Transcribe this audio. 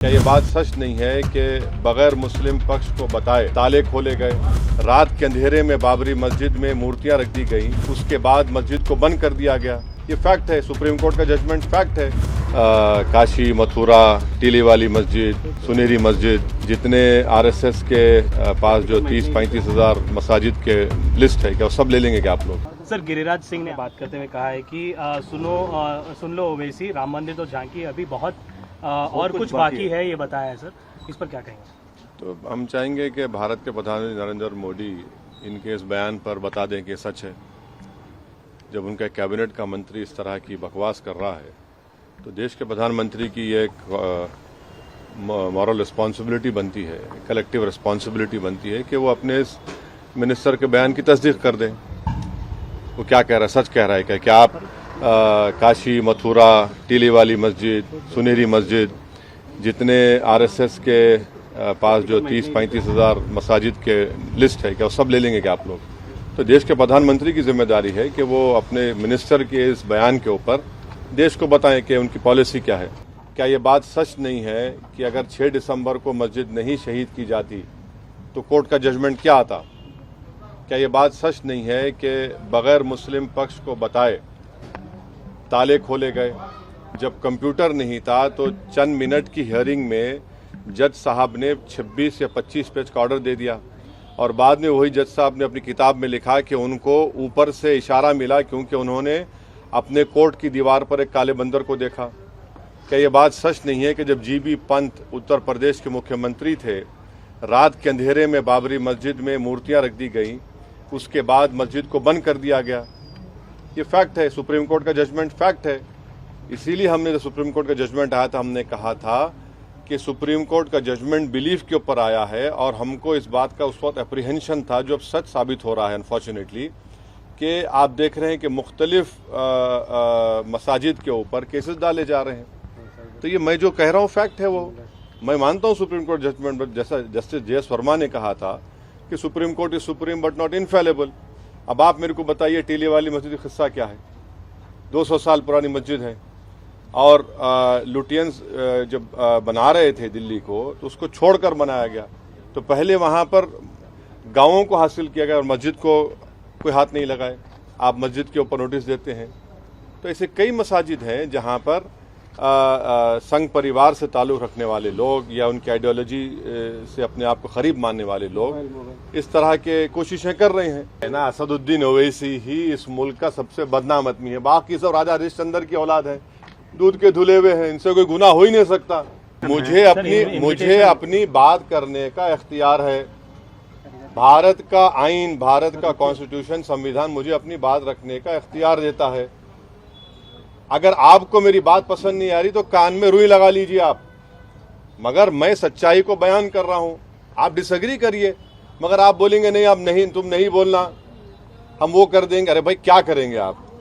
क्या ये बात सच नहीं है कि बगैर मुस्लिम पक्ष को बताए ताले खोले गए, रात के अंधेरे में बाबरी मस्जिद में मूर्तियां रख दी गई, उसके बाद मस्जिद को बंद कर दिया गया। ये फैक्ट है, सुप्रीम कोर्ट का जजमेंट फैक्ट है। काशी, मथुरा, टीली वाली मस्जिद, सुनेरी मस्जिद, जितने आरएसएस के पास जो 30-35 हज़ार मसाजिद के लिस्ट है, क्या वो सब ले लेंगे क्या आप लोग? सर, गिरिराज सिंह ने बात करते हुए कहा है कि सुन लो ओवैसी, राम मंदिर तो झांकी अभी बहुत और कुछ बाकी है, ये बताया है सर, इस पर क्या कहेंगे? तो हम चाहेंगे कि भारत के प्रधानमंत्री नरेंद्र मोदी इनके इस बयान पर बता दें कि सच है। जब उनका कैबिनेट का मंत्री इस तरह की बकवास कर रहा है तो देश के प्रधानमंत्री की ये एक मॉरल रिस्पॉन्सिबिलिटी बनती है, कलेक्टिव रिस्पॉन्सिबिलिटी बनती है कि वो अपने इस मिनिस्टर के बयान की तस्दीक कर दें। वो क्या कह रहा है, सच कह रहा है क्या आप काशी, मथुरा, टीली वाली मस्जिद, सुनेरी मस्जिद, जितने आरएसएस के पास जो 30-35 हज़ार मसाजिद के लिस्ट है, क्या वो सब ले लेंगे क्या आप लोग? तो देश के प्रधानमंत्री की जिम्मेदारी है कि वो अपने मिनिस्टर के इस बयान के ऊपर देश को बताएं कि उनकी पॉलिसी क्या है। क्या ये बात सच नहीं है कि अगर 6 दिसंबर को मस्जिद नहीं शहीद की जाती तो कोर्ट का जजमेंट क्या आता? क्या ये बात सच नहीं है कि बगैर मुस्लिम पक्ष को बताए ताले खोले गए? जब कंप्यूटर नहीं था तो चंद मिनट की हियरिंग में जज साहब ने 26 या 25 पेज का ऑर्डर दे दिया और बाद में वही जज साहब ने अपनी किताब में लिखा कि उनको ऊपर से इशारा मिला क्योंकि उन्होंने अपने कोर्ट की दीवार पर एक काले बंदर को देखा। क्या ये बात सच नहीं है कि जब जीबी पंत उत्तर प्रदेश के मुख्यमंत्री थे, रात के अंधेरे में बाबरी मस्जिद में मूर्तियां रख दी गई, उसके बाद मस्जिद को बंद कर दिया गया? ये फैक्ट है, सुप्रीम कोर्ट का जजमेंट फैक्ट है। इसीलिए हमने जब सुप्रीम कोर्ट का जजमेंट आया था हमने कहा था कि सुप्रीम कोर्ट का जजमेंट बिलीफ के ऊपर आया है और हमको इस बात का उस वक्त एप्रीहेंशन था, जो अब सच साबित हो रहा है अनफॉर्चुनेटली, कि आप देख रहे हैं कि मुख्तलिफ मसाजिद के ऊपर केसेस डाले जा रहे हैं। तो ये मैं जो कह रहा हूँ फैक्ट है, वो मैं मानता हूँ सुप्रीम कोर्ट जजमेंट, जैसा जस्टिस जे.एस. वर्मा ने कहा था कि supreme court is supreme but not infallible. अब आप मेरे को बताइए, टीली वाली मस्जिद का किस्सा क्या है? 200 साल पुरानी मस्जिद है और लुटियंस जब बना रहे थे दिल्ली को तो उसको छोड़कर बनाया गया। तो पहले वहाँ पर गांवों को हासिल किया गया और मस्जिद को कोई हाथ नहीं लगाए। आप मस्जिद के ऊपर नोटिस देते हैं। तो ऐसे कई मसाजिद हैं जहाँ पर संघ परिवार से ताल्लुक़ रखने वाले लोग या उनकी आइडियोलॉजी से अपने आप को करीब मानने वाले लोग इस तरह के कोशिशें कर रहे हैं ना। असदुद्दीन ओवैसी ही इस मुल्क का सबसे बदनाम आदमी है, बाकी सब राजा हरिश्चंद्र की औलाद है, दूध के धुले हुए हैं, इनसे कोई गुनाह हो ही नहीं सकता। मुझे अपनी बात करने का इख्तियार है। भारत का आइन, भारत का कॉन्स्टिट्यूशन, संविधान मुझे अपनी बात रखने का इख्तियार देता है। अगर आपको मेरी बात पसंद नहीं आ रही तो कान में रुई लगा लीजिए आप, मगर मैं सच्चाई को बयान कर रहा हूं। आप डिसएग्री करिए, मगर आप बोलेंगे नहीं, अब नहीं, तुम नहीं बोलना, हम वो कर देंगे। अरे भाई, क्या करेंगे आप?